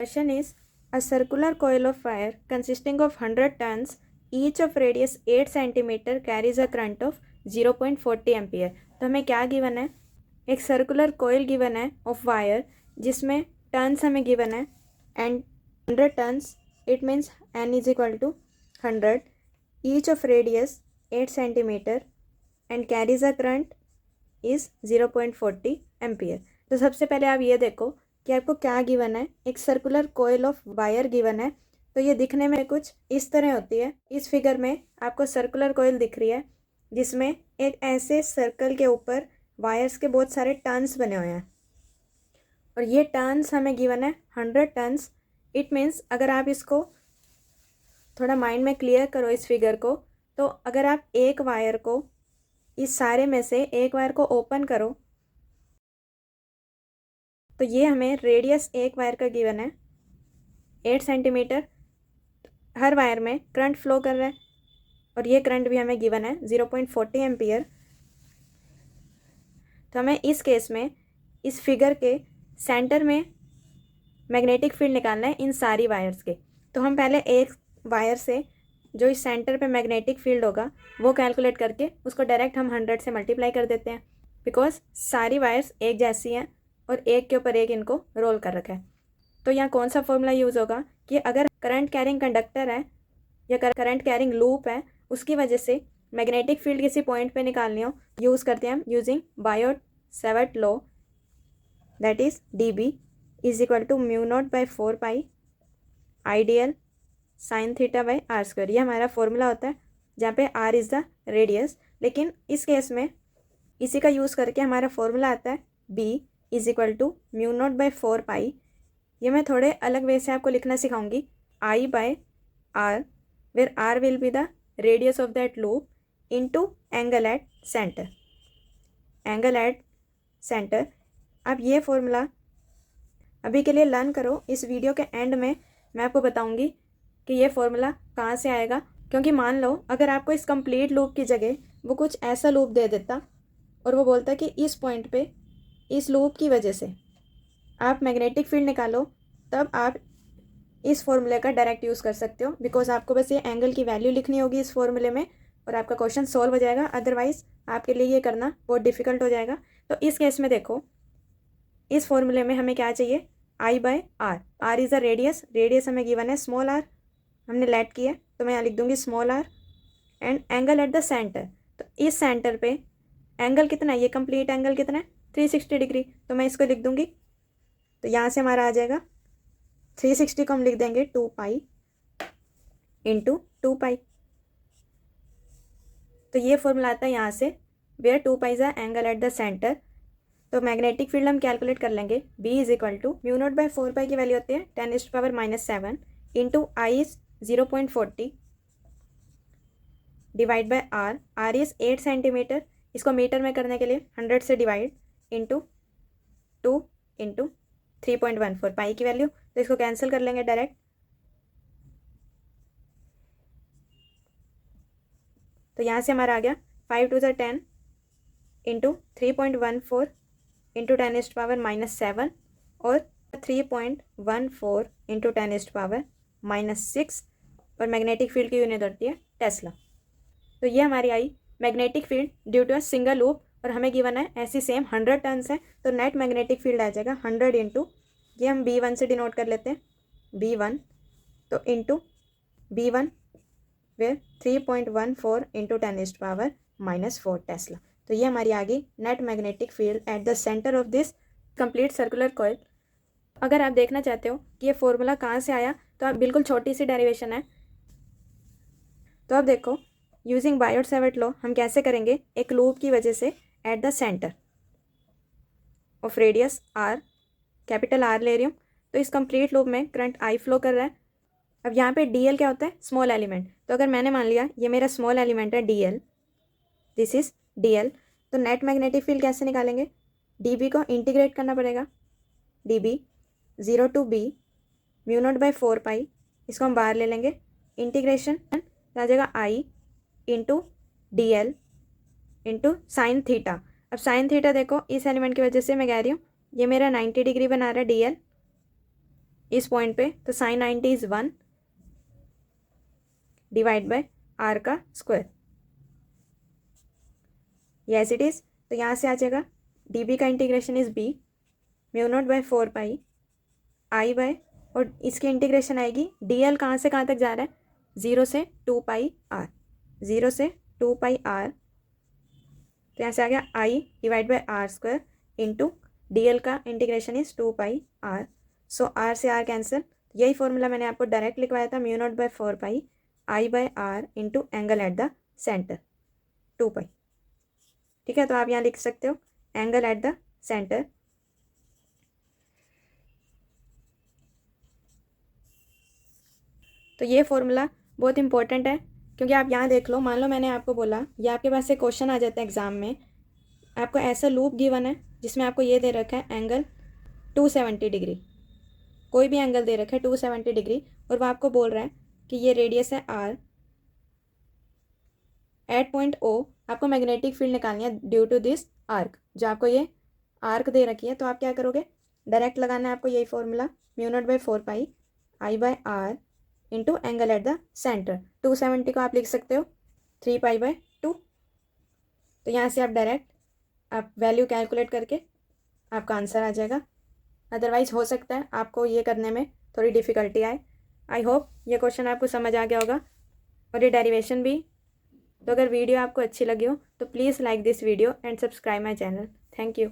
Question is, a circular coil of wire consisting of 100 turns, each of radius 8 centimeter carries a current of 0.40 ampere. तो हमें क्या given है, एक circular coil given है of wire जिसमें turns हमें given है and 100 turns, it means n is equal to 100, each of radius 8 centimetre and carries a current is 0.40 ampere. तो सबसे पहले आप ये देखो कि आपको क्या गिवन है, एक circular coil of wire given है। तो ये दिखने में कुछ इस तरह होती है। इस फिगर में आपको सर्कुलर कोयल दिख रही है जिसमें एक ऐसे सर्कल के ऊपर वायर्स के बहुत सारे टर्न्स बने हुए हैं और ये टर्न्स हमें गिवन है 100 टर्न्स। इट मीन्स अगर आप इसको थोड़ा माइंड में क्लियर करो इस फिगर को, तो अगर आप एक वायर को, इस सारे में से एक वायर को ओपन करो तो ये हमें रेडियस एक वायर का गिवन है 8 सेंटीमीटर, हर वायर में करंट फ्लो कर रहा है और ये करंट भी हमें गिवन है 0.40 एम्पियर। तो हमें इस केस में इस फिगर के सेंटर में मैग्नेटिक फील्ड निकालना है इन सारी वायर्स के। तो हम पहले एक वायर से जो इस सेंटर पे मैग्नेटिक फील्ड होगा वो कैलकुलेट करके उसको डायरेक्ट हम 100 से मल्टीप्लाई कर देते हैं, बिकॉज सारी वायर्स एक जैसी हैं और एक के ऊपर एक इनको रोल कर रखा है। तो यहाँ कौन सा फॉर्मूला यूज़ होगा कि अगर करंट कैरिंग कंडक्टर है या करंट कैरिंग लूप है, उसकी वजह से मैग्नेटिक फील्ड किसी पॉइंट पे निकालनी हो, यूज़ करते हैं हम using Biot Savart law, that is dB is equal to mu naught by 4 pi I dl sine theta by r square. ये हमारा फॉर्मूला होता है जहाँ पे r इज़ द रेडियस। लेकिन इस केस में इसी का यूज़ करके हमारा फॉर्मूला आता है b is equal to mu naught by 4 pi. ये मैं थोड़े अलग वे से आपको लिखना सिखाऊंगी, I by r, where r will be the radius of that loop into angle at centre, angle at centre. अब ये फॉर्मूला अभी के लिए लर्न करो, इस वीडियो के एंड में मैं आपको बताऊंगी कि ये फॉर्मूला कहाँ से आएगा। क्योंकि मान लो अगर आपको इस कंप्लीट लूप की जगह वो कुछ ऐसा लूप दे देता और वो बोलता कि इस पॉइंट पे इस लूप की वजह से आप मैग्नेटिक फील्ड निकालो, तब आप इस फॉर्मूले का डायरेक्ट यूज़ कर सकते हो, बिकॉज आपको बस ये एंगल की वैल्यू लिखनी होगी इस फॉर्मूले में और आपका क्वेश्चन सॉल्व हो जाएगा। अदरवाइज़ आपके लिए ये करना बहुत डिफ़िकल्ट हो जाएगा। तो इस केस में देखो, इस फॉर्मूले में हमें क्या चाहिए, I by r, r is the radius, radius हमें गिवन है स्मॉल r, हमने लेट किया तो मैं यहाँ लिख दूँगी small r and angle at the centre. तो इस सेंटर पे एंगल कितना है, ये कंप्लीट एंगल कितना है 360 डिग्री, तो मैं इसको लिख दूँगी। तो यहाँ से हमारा आ जाएगा 360 को हम लिख देंगे 2 पाई इंटू 2 पाई। तो ये फॉर्मूला आता है यहाँ से, where 2 pi is angle at the centre. तो मैग्नेटिक फील्ड हम कैलकुलेट कर लेंगे, B is equal to mu naught by 4 pi की वैल्यू होती है 10⁻⁻7 into I is 0.40 divide by R, R is 8 centimetre, इसको मीटर में करने के लिए 100 से डिवाइड इंटू 2 इंटू 3.14 पाई की वैल्यू, तो इसको कैंसिल कर लेंगे डायरेक्ट। तो यहाँ से हमारा आ गया 5 2 10 इंटू 3.14 इंटू 10⁻⁻7 और 3.14 इंटू 10⁻⁻6 और मैग्नेटिक फील्ड की यूनिट होती है टेस्ला। तो ये हमारी I magnetic field due to a single loop और हमें गिवन है ऐसी सेम 100 टर्न्स हैं, तो नेट मैग्नेटिक फील्ड आ जाएगा 100 इंटू, ये हम B1 से डिनोट कर लेते हैं B1, तो इंटू B1 वे 3.14 इंटू 10⁻⁻4 टेस्ला। तो ये हमारी आ गई net magnetic field at the centre of this complete circular coil. अगर आप देखना चाहते हो कि ये फॉर्मूला कहाँ से आया, तो आप बिल्कुल छोटी सी डेरिवेशन है। तो अब देखो, यूजिंग बायोट सेवर्ट लॉ हम कैसे करेंगे, एक लूप की वजह से eight the centre of radius r, capital R ले रही हूँ, तो इस कंप्लीट लूप में करंट I फ्लो कर रहा है। अब यहाँ पे dl क्या होता है, स्मॉल एलिमेंट। तो अगर मैंने मान लिया ये मेरा स्मॉल एलिमेंट है dl, दिस इज dl, तो नेट मैग्नेटिक फील्ड कैसे निकालेंगे, dB को इंटीग्रेट करना पड़ेगा, dB 0 to b mu naught by 4 pi, इसको हम बाहर ले लेंगे, इंटीग्रेशन आ जाएगा I into dl into sine theta. अब साइन थीटा देखो, इस एलिमेंट की वजह से मैं कह रही हूँ ये मेरा 90 डिग्री बना रहा है dl, इस पॉइंट पे, तो sine 90 is 1 divide by R का स्क्वायर, यस इट इज़। तो यहाँ से आ जाएगा डी बी का integration is B mu naught by 4 pi I by, और इसकी इंटीग्रेशन आएगी डी एल कहाँ से कहाँ तक जा रहा है, 0 से 2 पाई आर, 0 से 2 पाई आर, तो यहाँ से आ गया I divide by R square into D L का integration is 2 pi R. So R से आर कैंसिल, यही फॉर्मूला मैंने आपको डायरेक्ट लिखवाया था, mu naught by 4 pi I by R into angle at the centre 2 pi. ठीक है, तो आप यहाँ लिख सकते हो एंगल एट द सेंटर। तो ये फॉर्मूला बहुत इंपॉर्टेंट है, क्योंकि आप यहाँ देख लो, मान लो मैंने आपको बोला, ये आपके पास से क्वेश्चन आ जाता है एग्जाम में, आपको ऐसा लूप गिवन है जिसमें आपको ये दे रखा है एंगल 270 डिग्री, कोई भी एंगल दे रखा है 270 डिग्री, और वो आपको बोल रहा है कि ये रेडियस है आर, एट पॉइंट ओ आपको मैग्नेटिक फील्ड निकालनी है ड्यू टू दिस आर्क, जो आपको ये आर्क दे रखी है। तो आप क्या करोगे, डायरेक्ट लगाना है आपको यही formula, mu naught by 4 pi I by R into angle at the centre. 270 को आप लिख सकते हो 3 पाई बाय 2। तो यहाँ से आप डायरेक्ट आप वैल्यू कैलकुलेट करके आपका आंसर आ जाएगा। अदरवाइज़ हो सकता है आपको ये करने में थोड़ी डिफ़िकल्टी आए। आई होप ये क्वेश्चन आपको समझ आ गया होगा, और ये डेरिवेशन भी। तो अगर वीडियो आपको अच्छी लगी हो तो please like this video and subscribe my channel. Thank you.